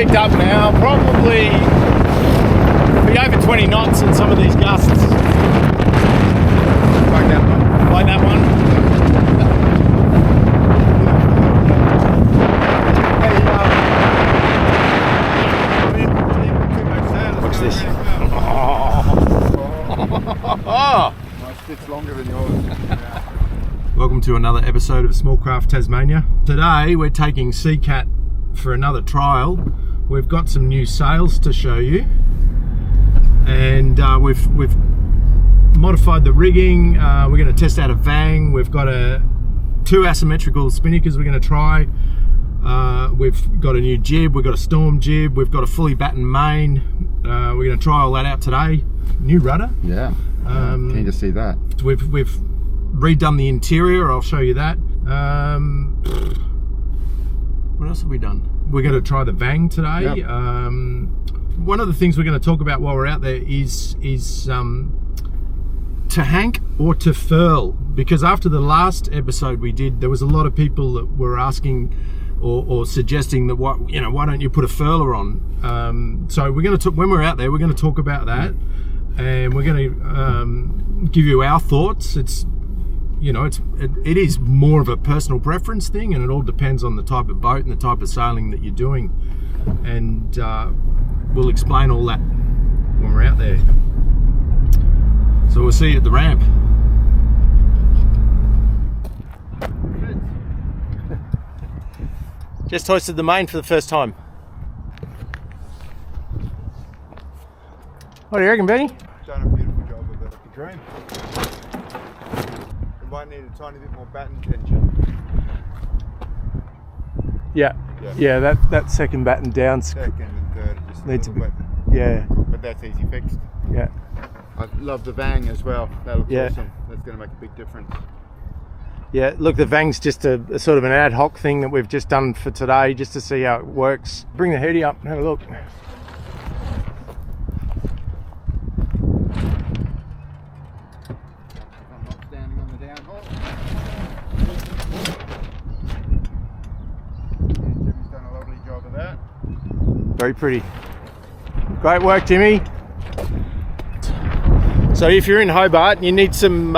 picked up now, probably be over 20 knots in some of these gusts. Like that one. Like that one. Watch this. It's longer than yours. Welcome to another episode of Smallcraft Tasmania. Today we're taking Seacat for another trial. We've got some new sails to show you, and we've modified the rigging. We're going to test out a Vang. We've got two asymmetrical spinnakers we're going to try. We've got a new jib, we've got a storm jib, we've got a fully battened main. We're going to try all that out today. New rudder. Yeah, keen to see that. We've redone the interior, I'll show you that. What else have we done? We're going to try the Vang today. Yep. One of the things we're going to talk about while we're out there is to hank or to furl, because after the last episode we did, there was a lot of people that were asking or suggesting that why don't you put a furler on? So we're going to when we're out there, we're going to talk about that, and we're going to give you our thoughts. It is more of a personal preference thing, and it all depends on the type of boat and the type of sailing that you're doing, and we'll explain all that when we're out there. So we'll see you at the ramp. Just hoisted the main for the first time. What do you reckon, Benny? Done a beautiful job of it. Dream. We might need a tiny bit more batten tension. Yeah, that second batten down. Second and third just Need to a little be- bit. Yeah, But that's easy fixed. yeah. I love the Vang as well. That looks Yeah. awesome. That's going to make a big difference. Yeah, look, the Vang's just a sort of an ad hoc thing that we've just done for today, just to see how it works. Bring the hoodie up and have a look. I'm not standing on the downhaul. And Jimmy's done a lovely job of that. Very pretty. Great work, Jimmy. So if you're in Hobart and you need some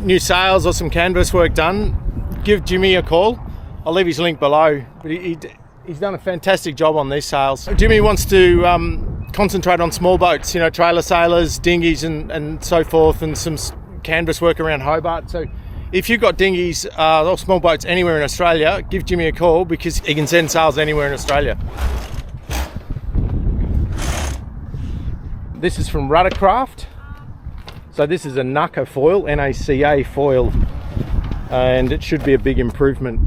new sails or some canvas work done, give Jimmy a call. I'll leave his link below. But he's done a fantastic job on these sails. Jimmy wants to concentrate on small boats, trailer sailors, dinghies and so forth, and some canvas work around Hobart. So if you've got dinghies or small boats anywhere in Australia, give Jimmy a call, because he can send sails anywhere in Australia. This is from Ruddercraft. So this is a NACA foil, N-A-C-A foil, and it should be a big improvement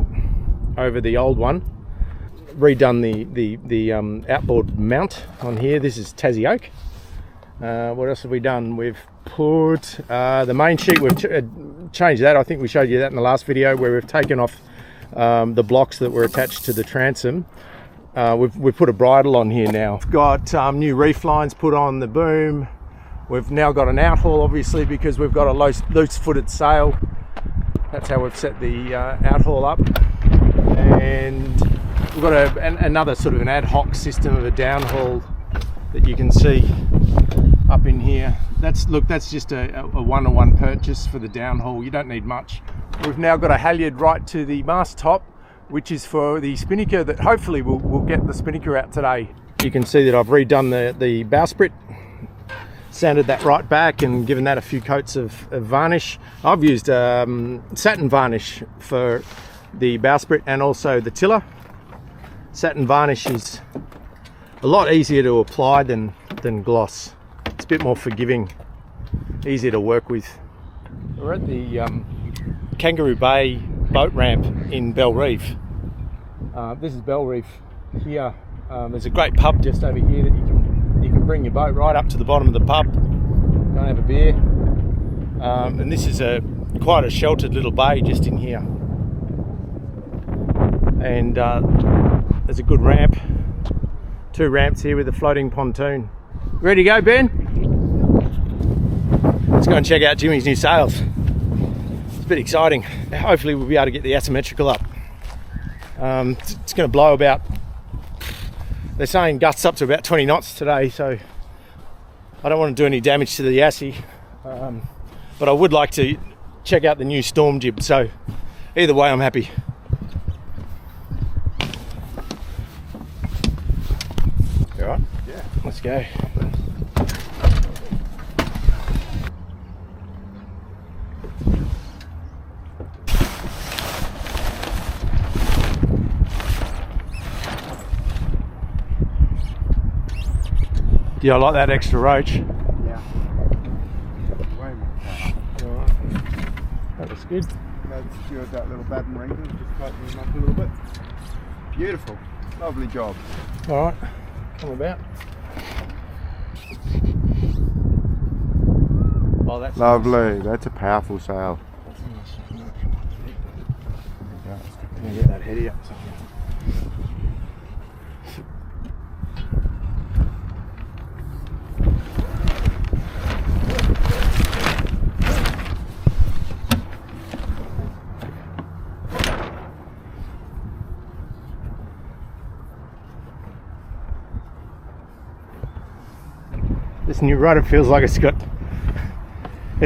over the old one. Redone the outboard mount on here. This is Tassie oak. What else have we done? We've put the main sheet. We've changed that. I think we showed you that in the last video, where we've taken off the blocks that were attached to the transom. We've put a bridle on here now. We've got new reef lines put on the boom. We've now got an outhaul, obviously, because we've got a loose-footed sail. That's how we've set the outhaul up. And we've got another sort of an ad hoc system of a downhaul that you can see up in here. That's just a one-to-one purchase for the downhaul. You don't need much. We've now got a halyard right to the mast top, which is for the spinnaker that hopefully we'll get the spinnaker out today. You can see that I've redone the bowsprit. Sanded that right back and given that a few coats of varnish. I've used satin varnish for the bowsprit and also the tiller. Satin varnish is a lot easier to apply than gloss. It's a bit more forgiving, easier to work with. We're at the Kangaroo Bay boat ramp in Bell Reef. This is Bell Reef here. There's a great pub just over here that you can bring your boat right up to the bottom of the pub, go and have a beer. And this is quite a sheltered little bay just in here. And there's a good ramp. 2 ramps here with a floating pontoon. Ready to go, Ben? Let's go and check out Jimmy's new sails. It's a bit exciting. Hopefully we'll be able to get the asymmetrical up. It's going to blow about They're saying gusts up to about 20 knots today, so I don't want to do any damage to the Tassie. But I would like to check out the new storm jib, so either way I'm happy. You all right? Yeah. Let's go. Yeah, I like that extra roach. Yeah. Way more power. Alright. That looks good. Let's do that little batten wrinkle, just tighten them up a little bit. Beautiful. Lovely job. Alright, come about. Oh, that's Lovely. That's a powerful sail. Can get that heady up. This new rudder feels like it's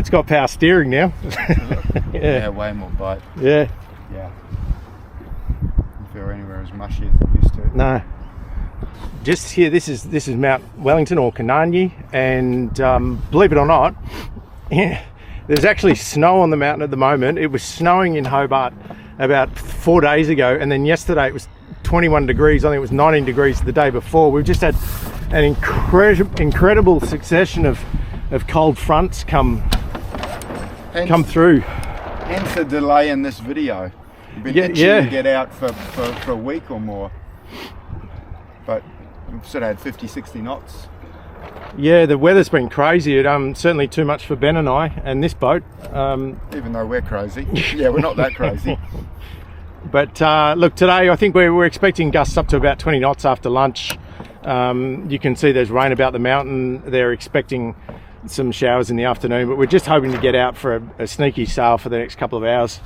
got power steering now. Yeah, way more bite. Yeah. Yeah. Don't feel anywhere as mushy as it used to. No. Just here, this is Mount Wellington or Kanani, and believe it or not, there's actually snow on the mountain at the moment. It was snowing in Hobart about 4 days ago, and then yesterday it was 21 degrees. I think it was 19 degrees the day before. We've just had an incredible succession of cold fronts come through. Hence the delay in this video. We've been itching to get out for a week or more. But we've sort of had 50, 60 knots. Yeah, the weather's been crazy. It certainly too much for Ben and I and this boat. Even though we're crazy. Yeah, we're not that crazy. But look, today I think we're expecting gusts up to about 20 knots after lunch. You can see there's rain about the mountain. They're expecting some showers in the afternoon, but we're just hoping to get out for a sneaky sail for the next couple of hours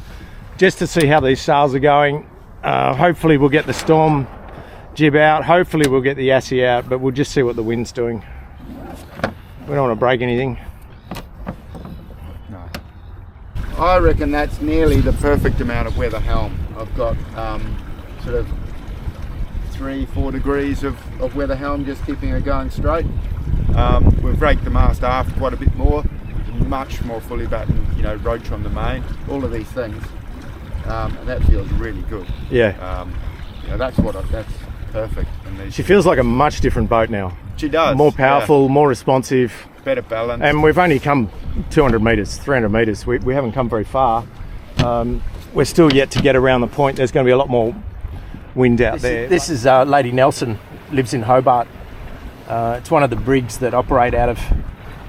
just to see how these sails are going. Hopefully we'll get the storm jib out, hopefully we'll get the Tassie out, but we'll just see what the wind's doing. We don't want to break anything. No. I reckon that's nearly the perfect amount of weather helm. I've got sort of 3-4 degrees of weather helm, just keeping it going straight. We've raked the mast aft quite a bit more, much more fully battened, roach on the main, all of these things, and that feels really good. Yeah. That's perfect. And she feels like a much different boat now. She does. More powerful, more responsive. Better balance. And we've only come 200 metres, 300 metres. We haven't come very far. We're still yet to get around the point. There's going to be a lot more wind out there. This is Lady Nelson, lives in Hobart. It's one of the brigs that operate out of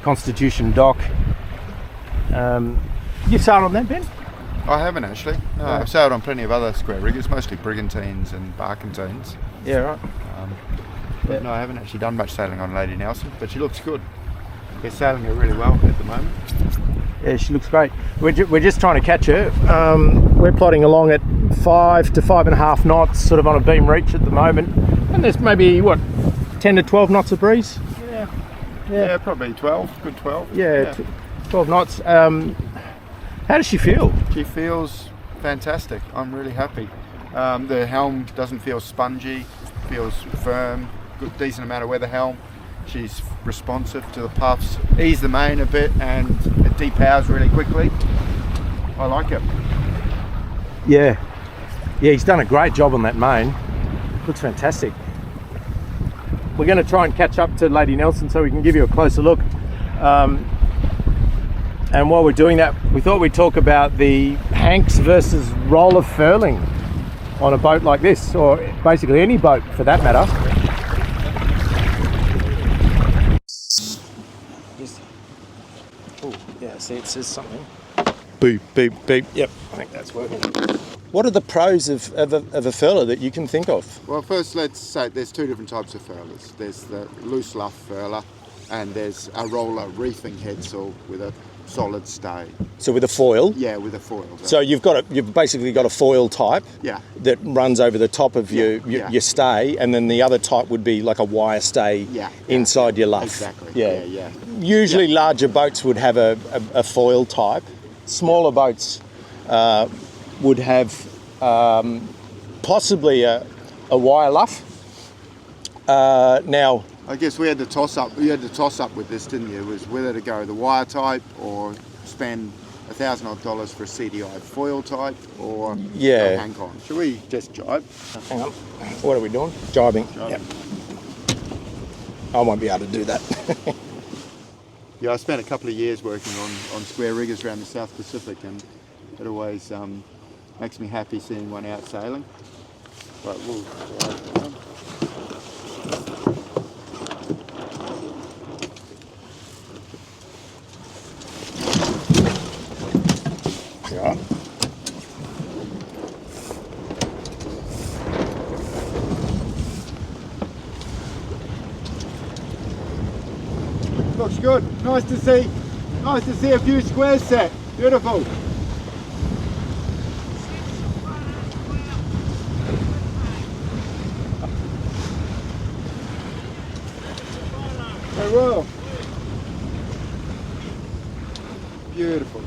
Constitution Dock. You sailed on that, Ben? I haven't actually. No, I've sailed on plenty of other square riggers, mostly brigantines and barkentines. Yeah, right. But no, I haven't actually done much sailing on Lady Nelson, but she looks good. We're sailing her really well at the moment. Yeah, she looks great. We're just trying to catch her. We're plodding along at 5 to 5.5 knots, sort of on a beam reach at the moment. And there's maybe, 10 to 12 knots of breeze? Yeah, probably 12, good 12. Yeah. 12 knots. How does she feel? She feels fantastic. I'm really happy. The helm doesn't feel spongy, feels firm, good, decent amount of weather helm. She's responsive to the puffs, ease the main a bit, and it depowers really quickly. I like it. Yeah, he's done a great job on that main. Looks fantastic. We're going to try and catch up to Lady Nelson so we can give you a closer look. And while we're doing that, we thought we'd talk about the hanks versus roller furling on a boat like this, or basically any boat for that matter. Yeah, see, it says something. Beep, beep, beep. Yep, I think that's working. What are the pros of a furler that you can think of? Well, first let's say there's two different types of furlers. There's the loose luff furler, and there's a roller reefing headsail with a solid stay. So with a foil? Yeah, with a foil. So you've basically got a foil type that runs over the top of your stay, and then the other type would be like a wire stay inside your luff. Exactly. Yeah. Usually larger boats would have a foil type. Smaller boats would have possibly a wire luff. Now, I guess we had the toss up. You had the toss up with this, didn't you? It was whether to go the wire type or spend $1,000 odd for a CDI foil type or go hang on. Should we just jibe? Hang on. What are we doing? Jibing. Yep. I won't be able to do that. Yeah, I spent a couple of years working on square riggers around the South Pacific, and it always makes me happy seeing one out sailing. But we'll jibe. Yeah. Looks good. Nice to see a few squares set. Beautiful. Very well. Beautiful.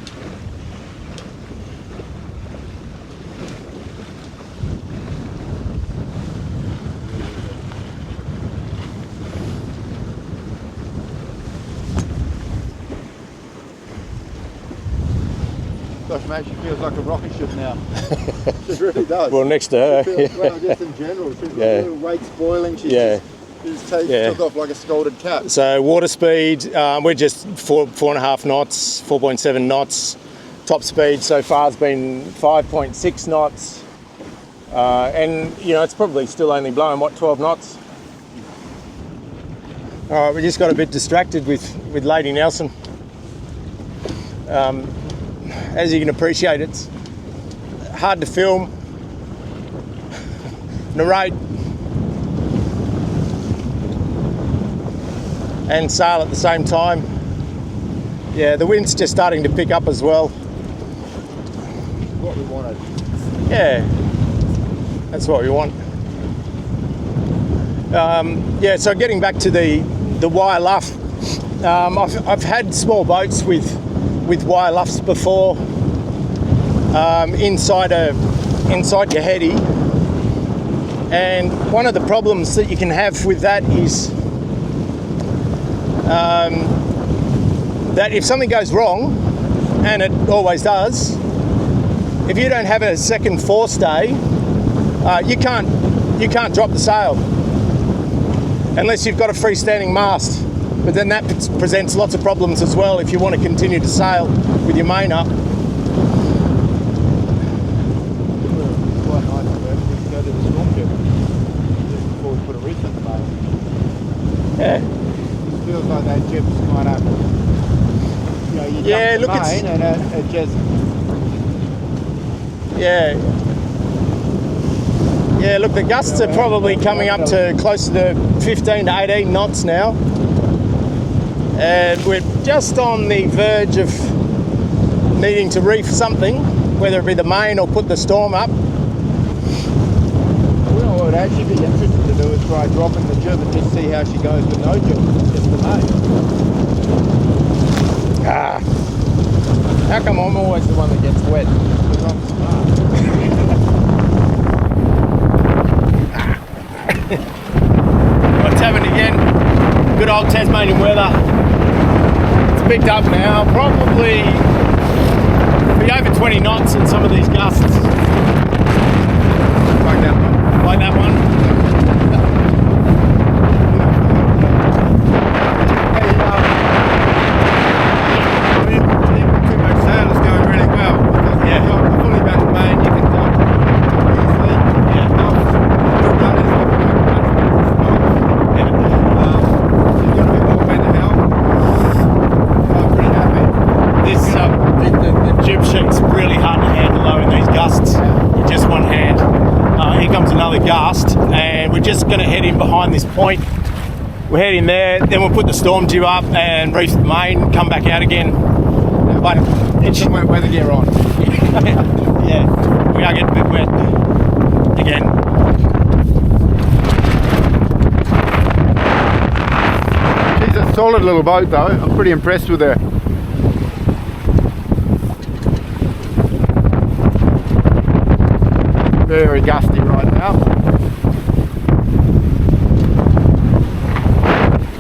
Gosh, mate, she feels like a rocket ship now. She really does. Well, next to her. Well, just in general, she's got her weight spoiling. She just took off like a scalded cat. So water speed, we're just 4.5 knots, 4.7 knots. Top speed so far has been 5.6 knots. And, you know, it's probably still only blowing, 12 knots? All right, we just got a bit distracted with Lady Nelson. As you can appreciate, it's hard to film, narrate, and sail at the same time. Yeah, the wind's just starting to pick up as well. What we wanted. Yeah, that's what we want. Yeah, so getting back to the wire luff, I've had small boats with wire luffs before, inside your heady, and one of the problems that you can have with that is that if something goes wrong, and it always does, if you don't have a second forestay, you can't drop the sail unless you've got a freestanding mast. But then that presents lots of problems as well if you want to continue to sail with your main up. Quite nice to go to the storm jib before we put a reef in the boat. Yeah. It feels like that jib's kind of, you know, you dump the main and it just... Yeah. Yeah, look, the gusts are probably coming up to closer to 15 to 18 knots now. And we're just on the verge of needing to reef something, whether it be the main or put the storm up. Well, what would actually be interesting to do is try dropping the jib and just see how she goes with no jib, just the main. How come I'm always the one that gets wet? Because I'm smart. What's happening again? Good old Tasmanian weather. It's picked up now, probably be over 20 knots in some of these gusts. Like that one. Like that one. Com-Pac sail is going really well. Yeah. Fully back main, you can dump easily. Yeah. You've got a bit more wind to help. I'm pretty happy. This the jib sheet's really hard to handle though in these gusts with just one hand. Here comes another gust, and we're just going to head in behind this point. We'll head in there, then we'll put the storm jib up and reef the main, come back out again. but it's Some wet weather gear on. yeah, we are getting a bit wet again. She's a solid little boat though. I'm pretty impressed with her. Very gusty right now.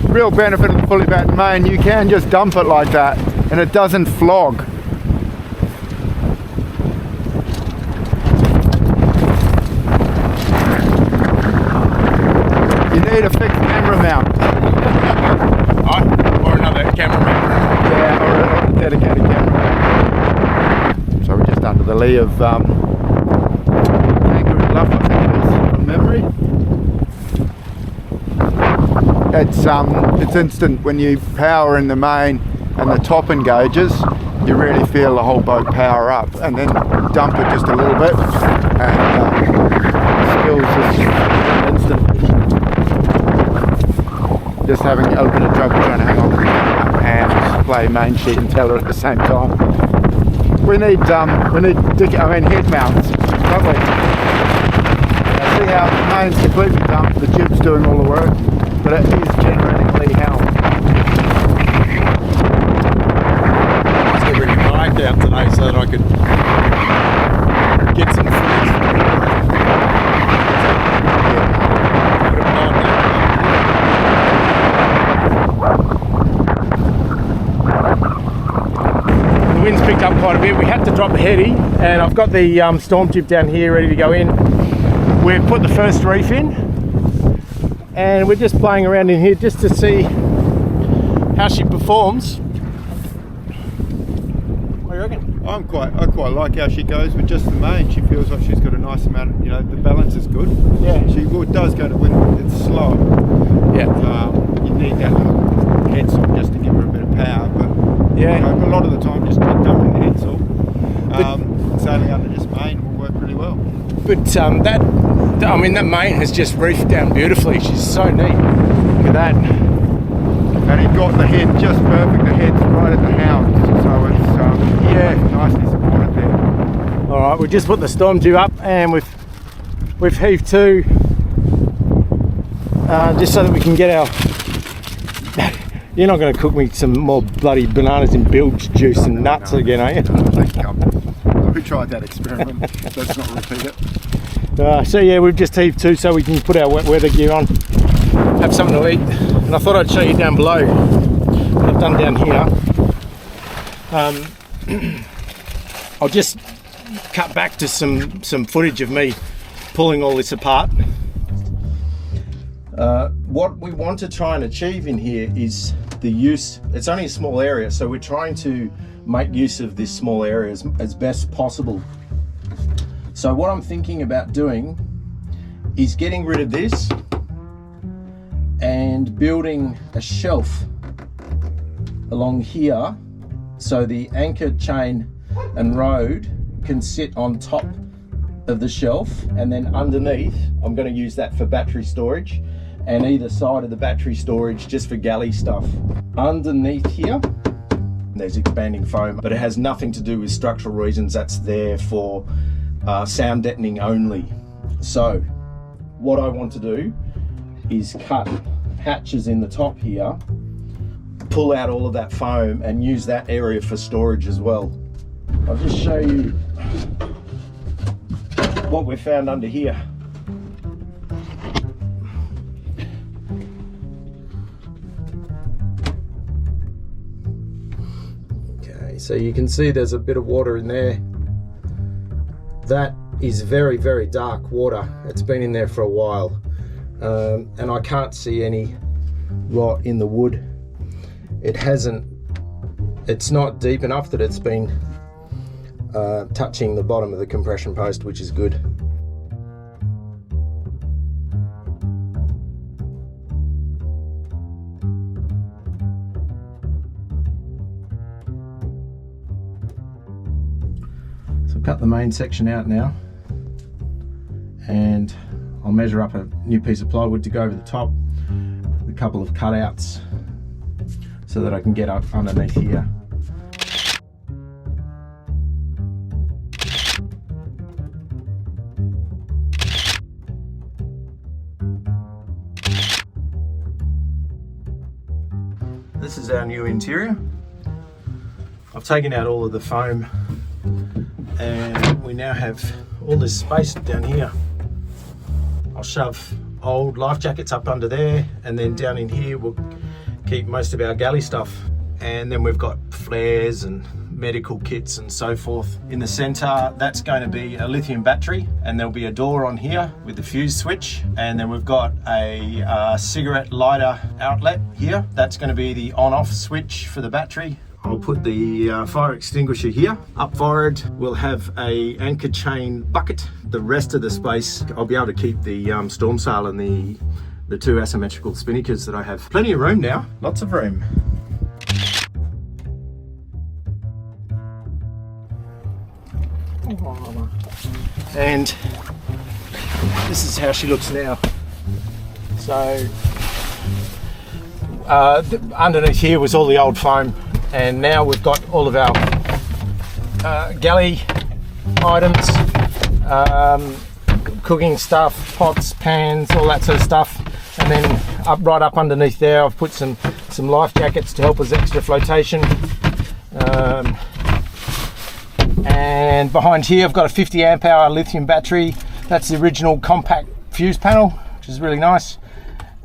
Real benefit of the fully battened main, you can just dump it like that and it doesn't flog. You need a fixed camera mount. Or another camera mount. Yeah, or a dedicated camera mount. So we're just under the lee of Anchor and Luff, I think it is, from memory. It's instant when you power in the main and the top engages, you really feel the whole boat power up, and then dump it just a little bit and skills just instant. Just having a little bit of trouble trying to hang on to the hands, play main sheet and teller at the same time. We need head mounts, don't we? Now see how the main's completely dumped, the jib's doing all the work, but it is generating lee helm. Let's get rid of the bike out today so that I could get some footage. The wind's picked up quite a bit. We had to drop the heady, and I've got the storm tube down here ready to go in. We've put the first reef in, and we're just playing around in here just to see how she performs. What do you reckon? I quite like how she goes with just the main. She feels like she's got a nice amount of, the balance is good. Yeah. She does go to wind, it's slow. Yeah. You need that little head saw just to give her a bit of power, but Yeah. a lot of the time just dumping the head saw. Sailing under just main will work really well. But that main has just reefed down beautifully. She's so neat. Look at that. And he got the head just perfect. The head's right at the hound, so it's nicely supported there. All right, we just put the storm tube up, and we've heaved to just so that we can get our. You're not going to cook me some more bloody bananas in bilge juice and nuts again, are you? We tried that experiment. Let's not repeat it. So yeah, we've just heaved to so we can put our wet weather gear on, have something to eat, and I thought I'd show you down below what I've done down here. I'll just cut back to some footage of me pulling all this apart. What we want to try and achieve in here is the use. It's only a small area, so we're trying to make use of this small area as best possible. So what I'm thinking about doing is getting rid of this and building a shelf along here so the anchor chain and rode can sit on top of the shelf, and then underneath I'm going to use that for battery storage, and either side of the battery storage just for galley stuff. Underneath here there's expanding foam, but it has nothing to do with structural reasons. That's there for sound deadening only. So what I want to do is cut hatches in the top here, pull out all of that foam and use that area for storage as well. I'll just show you what we found under here. Okay, so you can see there's a bit of water in there. That is very, very dark water. It's been in there for a while, and I can't see any rot in the wood. It's not deep enough that it's been touching the bottom of the compression post, which is good. So I've cut the main section out now, and I'll measure up a new piece of plywood to go over the top, a couple of cutouts so that I can get up underneath here. This is our new interior. I've taken out all of the foam and we now have all this space down here. I'll shove old life jackets up under there, and then down in here we'll keep most of our galley stuff. And then we've got flares and medical kits and so forth. In the center, that's going to be a lithium battery, and there'll be a door on here with the fuse switch. And then we've got a cigarette lighter outlet here. That's going to be the on-off switch for the battery. I'll put the fire extinguisher here. Up forward, we'll have a anchor chain bucket. The rest of the space, I'll be able to keep the storm sail and the two asymmetrical spinnakers that I have. Plenty of room now, lots of room. And this is how she looks now. So underneath here was all the old foam, and now we've got all of our galley items, cooking stuff, pots, pans, all that sort of stuff. And then right up underneath there I've put some life jackets to help us extra flotation. And behind here I've got a 50 amp hour lithium battery. That's the original Com-Pac fuse panel, which is really nice.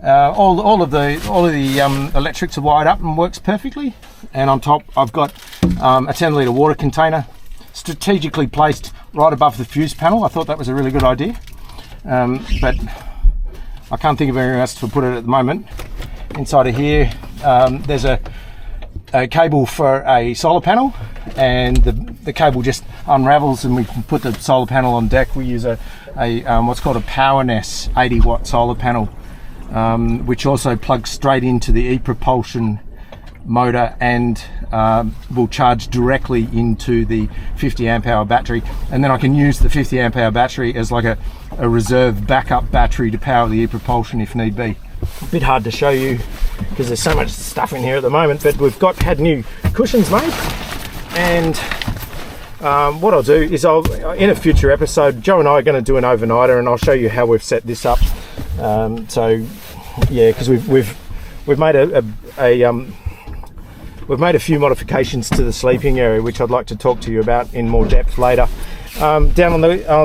All of the electrics are wired up and works perfectly. And on top I've got a 10 litre water container strategically placed right above the fuse panel. I thought that was a really good idea, but I can't think of anywhere else to put it at the moment. Inside of here there's a cable for a solar panel, and the cable just unravels and we can put the solar panel on deck. We use a what's called a PowerNess 80 watt solar panel, which also plugs straight into the e-propulsion motor and will charge directly into the 50 amp hour battery, and then I can use the 50 amp hour battery as like a reserve backup battery to power the e-propulsion if need be. A bit hard to show you because there's so much stuff in here at the moment, but we've had new cushions made, and what I'll do is in a future episode, Joe and I are going to do an overnighter, and I'll show you how we've set this up. So yeah, because we've made a few modifications to the sleeping area, which I'd like to talk to you about in more depth later. Down on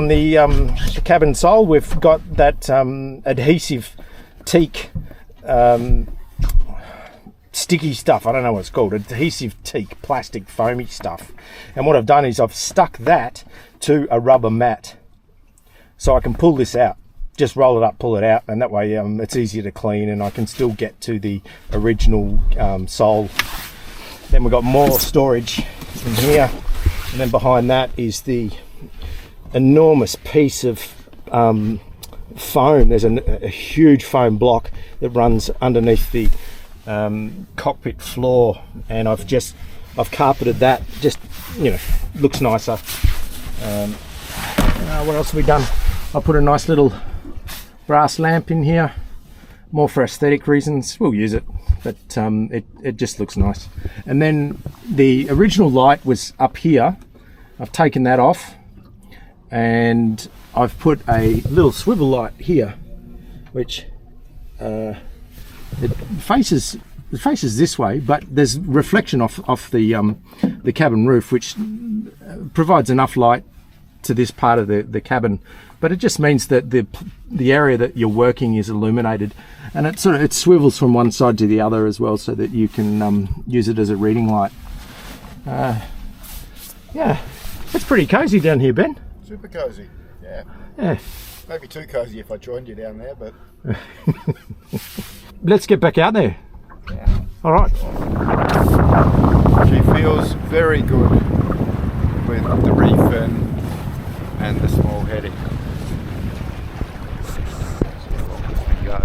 the cabin sole, we've got that adhesive teak sticky stuff. I don't know what it's called. Adhesive teak, plastic foamy stuff. And what I've done is I've stuck that to a rubber mat, so I can pull this out. Just roll it up, pull it out, and that way it's easier to clean, and I can still get to the original sole. Then we've got more storage in here, and then behind that is the enormous piece of foam. There's a huge foam block that runs underneath the cockpit floor, and I've carpeted that. Just, looks nicer. What else have we done? I put a nice little brass lamp in here, more for aesthetic reasons. We'll use it, but it just looks nice. And then the original light was up here. I've taken that off, and I've put a little swivel light here, which it faces this way, but there's reflection off the cabin roof, which provides enough light to this part of the cabin. But it just means that the area that you're working is illuminated, and it swivels from one side to the other as well, so that you can use it as a reading light. Yeah, it's pretty cozy down here, Ben. Super cozy. Yeah. Maybe too cozy if I joined you down there, but let's get back out there. Yeah. All right. She feels very good with the reef and the small heading. Go.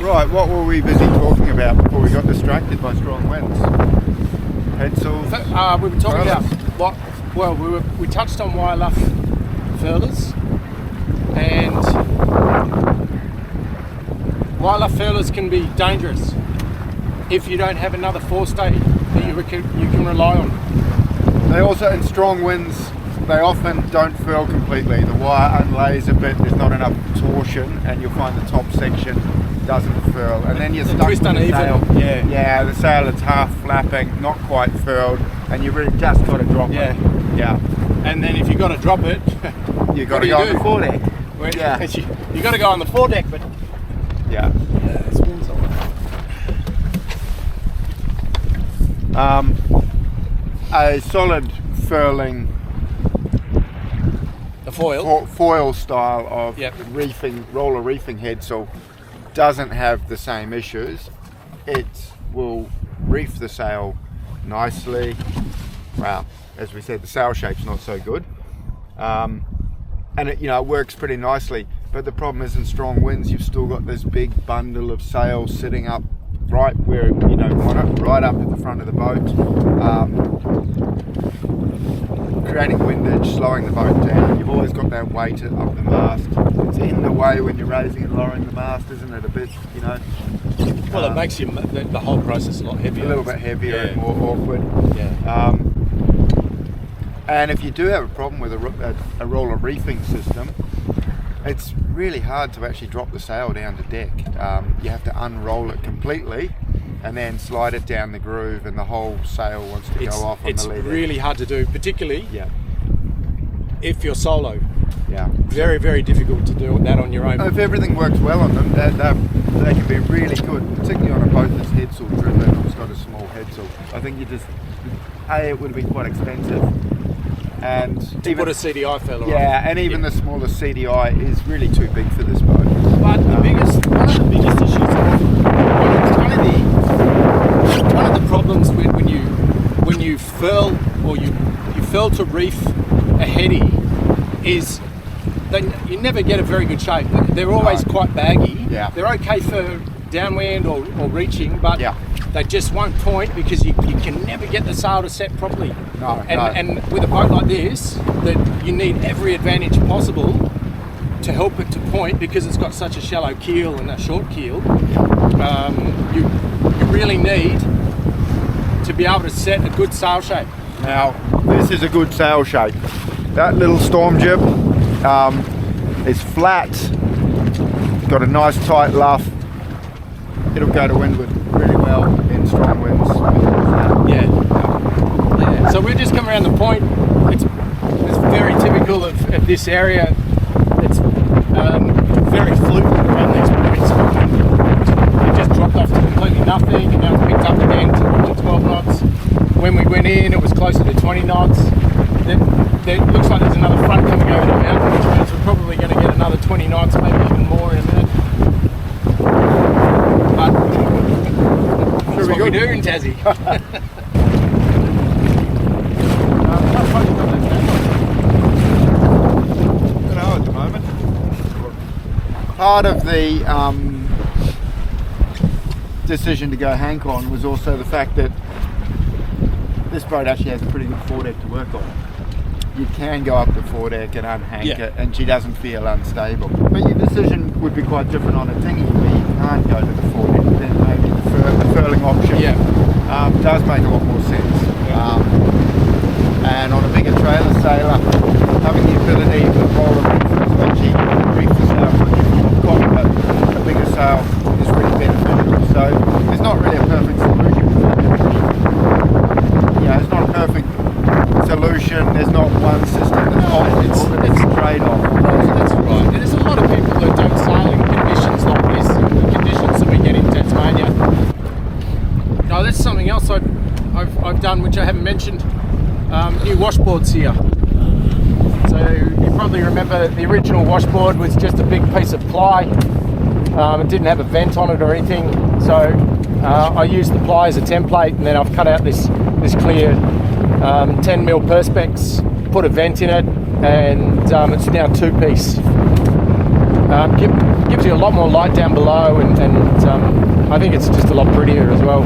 Right, what were we busy talking about before we got distracted by strong winds? Pencils? We were talking about we touched on wire luff furlers, and wire luff furlers can be dangerous if you don't have another forestay that you can rely on. They also, in strong winds, they often don't furl completely. The wire unlays a bit, there's not enough torsion, and you'll find the top section doesn't furl. And then you're stuck with the sail. Yeah, the sail is half flapping, not quite furled, and you've really just got to drop it. Yeah. And then if you've got to drop it, you've got to go on the foredeck. You've got to go on the foredeck, but yeah. It spins on a solid furling, the foil style of reefing, roller reefing headsail doesn't have the same issues. It will reef the sail nicely. Well, as we said, the sail shape's not so good, and it, you know, it works pretty nicely. But the problem is, in strong winds, you've still got this big bundle of sail sitting up right where you don't want it, right up at the front of the boat, creating windage, slowing the boat down. You've always got that weight up the mast. It's in the way when you're raising and lowering the mast, isn't it? A bit, you know. Well, it makes the whole process a lot heavier. A little bit heavier and more awkward. Yeah. And if you do have a problem with a roller reefing system, it's really hard to actually drop the sail down to deck. You have to unroll it completely and then slide it down the groove, and the whole sail wants to go off on the lead. It's really hard to do, particularly yeah. if you're solo. Yeah. Very, very difficult to do that on your own. If everything works well on them, they can be really good, particularly on a boat that's headsail driven or it's got a small headsail. I think it would be quite expensive. And to put a CDI fella on. Yeah, and even the smallest CDI is really too big for this boat. But one of the biggest issues, one of the problems when you furl or you furl to reef a heady is that you never get a very good shape. They're always quite baggy. Yeah. They're okay for downwind or reaching, but they just won't point because you can never get the sail to set properly. And with a boat like this, that you need every advantage possible to help it to point, because it's got such a shallow keel and a short keel. You really need to be able to set a good sail shape. Now, this is a good sail shape. That little storm jib is flat, got a nice tight luff. It'll go to windward really well in strong winds. Yeah. So we're just coming around the point. It's very typical of this area. It's very fluid around these points. It just dropped off to completely nothing, and now it's picked up again to 12 knots. When we went in, it was closer to 20 knots. It looks like there's another front coming over the mountain, which means we're probably going to get another 20 knots, maybe even more in a minute. But that's what we do in Tassie. At the moment. Part of the decision to go hank on was also the fact that this boat actually has a pretty good foredeck to work on. You can go up the foredeck and unhank it, and she doesn't feel unstable. But your decision would be quite different on a dinghy where you can't go to the foredeck. Then maybe the furling option does make a lot more sense. And on a bigger trailer sailor, having the ability to roll a reef to actually reef the sail you've got a bigger sail is really beneficial. So it's not really a perfect solution. It's not a perfect solution. There's not one system that's optimal. It's a trade-off. That's right. There's a lot of people that don't sail in conditions like this, the conditions that we get in Tasmania. No, that's something else I've done, which I haven't mentioned. New washboards here. So you probably remember the original washboard was just a big piece of ply. It didn't have a vent on it or anything. So I used the ply as a template, and then I've cut out this clear 10mm perspex, put a vent in it, and it's now two-piece. Gives you a lot more light down below, and I think it's just a lot prettier as well.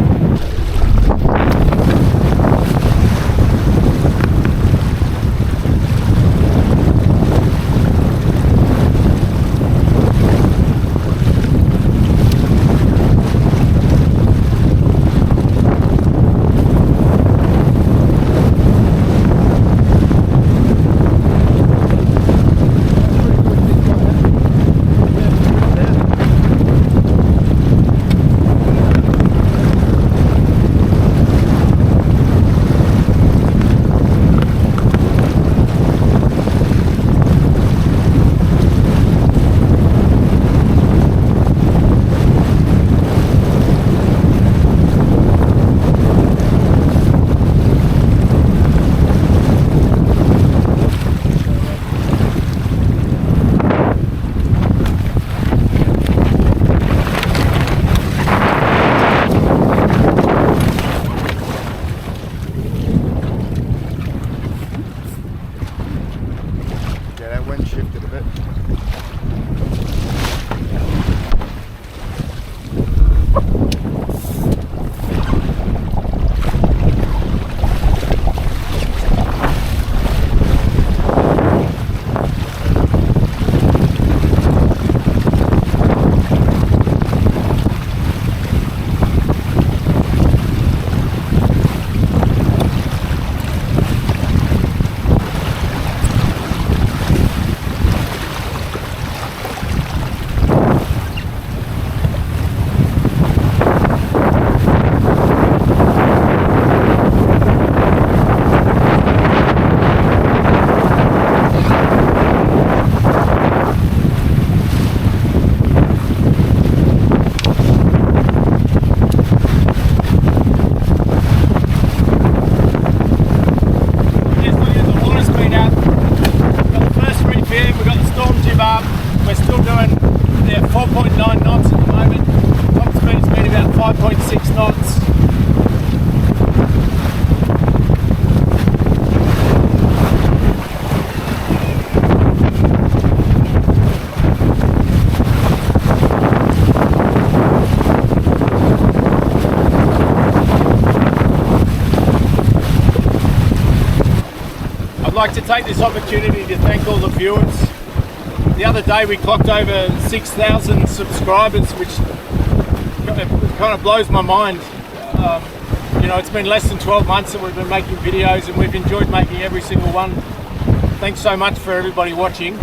like to take this opportunity to thank all the viewers. The other day we clocked over 6,000 subscribers, which kind of blows my mind. You know, it's been less than 12 months that we've been making videos, and we've enjoyed making every single one. Thanks so much for everybody watching.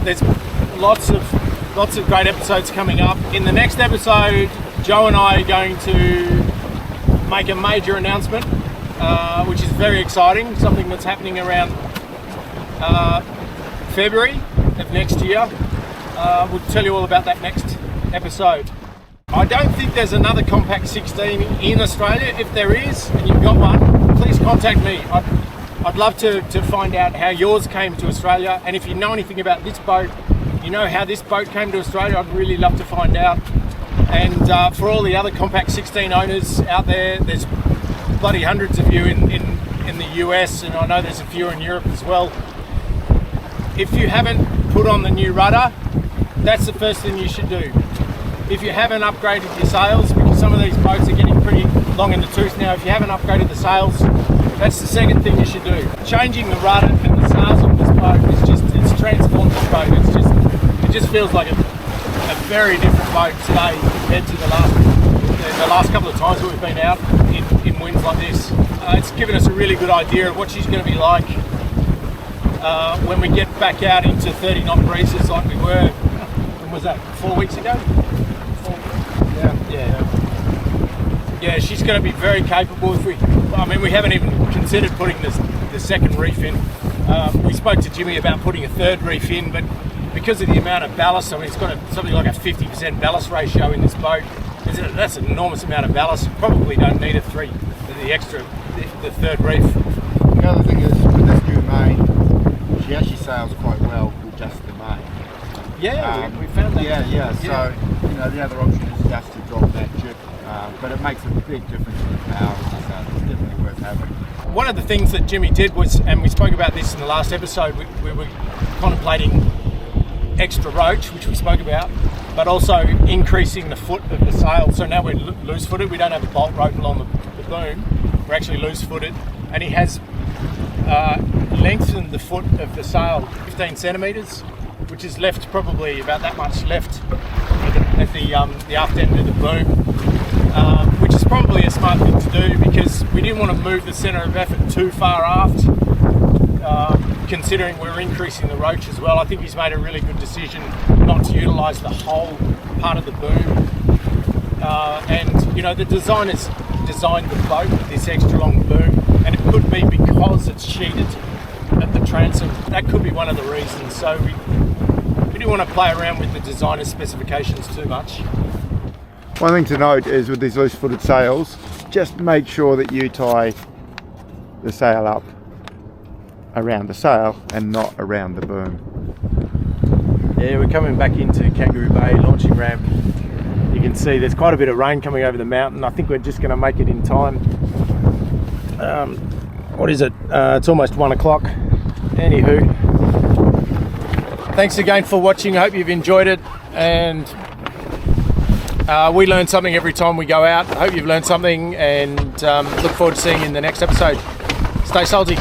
There's lots of great episodes coming up. In the next episode, Joe and I are going to make a major announcement, which is very exciting, something that's happening around February of next year. We'll tell you all about that next episode. I don't think there's another Com-Pac 16 in Australia. If there is, and you've got one, please contact me. I'd love to find out how yours came to Australia, and if you know anything about this boat, you know how this boat came to Australia, I'd really love to find out. And for all the other Com-Pac 16 owners out there, there's bloody hundreds of you in the US, and I know there's a few in Europe as well. If you haven't put on the new rudder, that's the first thing you should do. If you haven't upgraded your sails, because some of these boats are getting pretty long in the tooth now, if you haven't upgraded the sails, that's the second thing you should do. Changing the rudder and the sails on this boat is it's transformed this boat. It just feels like a very different boat today compared to the last couple of times that we've been out in winds like this. It's given us a really good idea of what she's going to be like when we get back out into 30 knot breezes like we were. When was that? 4 weeks ago? Yeah, she's going to be very capable. We haven't even considered putting the second reef in. We spoke to Jimmy about putting a third reef in, but because of the amount of ballast, it's got something like a 50% ballast ratio in this boat. That's an enormous amount of ballast. Probably don't need the third reef. The other thing is, with this new main, she actually sails quite well with just the main. Yeah, we found that. Yeah. So, the other option is just to drop that jib, but it makes a big difference in the power, so it's definitely worth having. One of the things that Jimmy did was, and we spoke about this in the last episode, we were contemplating extra roach, which we spoke about, but also increasing the foot of the sail. So now we're loose-footed. We don't have a bolt rope along the boom. We're actually loose-footed, and he has lengthened the foot of the sail 15 centimetres, which is left probably about that much left at the aft end of the boom, which is probably a smart thing to do because we didn't want to move the centre of effort too far aft, considering we're increasing the roach as well. I think he's made a really good decision not to utilise the whole part of the boom. The designers designed the boat with this extra long boom, and it could be because it's sheeted at the transom. That could be one of the reasons. So we didn't want to play around with the designer's specifications too much. One thing to note is with these loose-footed sails, just make sure that you tie the sail up around the sail and not around the boom. Yeah, we're coming back into Kangaroo Bay launching ramp. You can see there's quite a bit of rain coming over the mountain. I think we're just going to make it in time. What is it? It's almost 1 o'clock. Anywho, thanks again for watching. I hope you've enjoyed it, and we learn something every time we go out. I hope you've learned something, and look forward to seeing you in the next episode. Stay salty.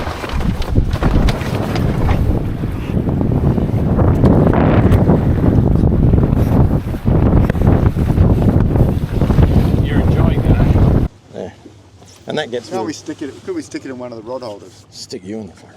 You're enjoying that, eh? Yeah. And that gets. Could we stick it in one of the rod holders? Stick you in the front.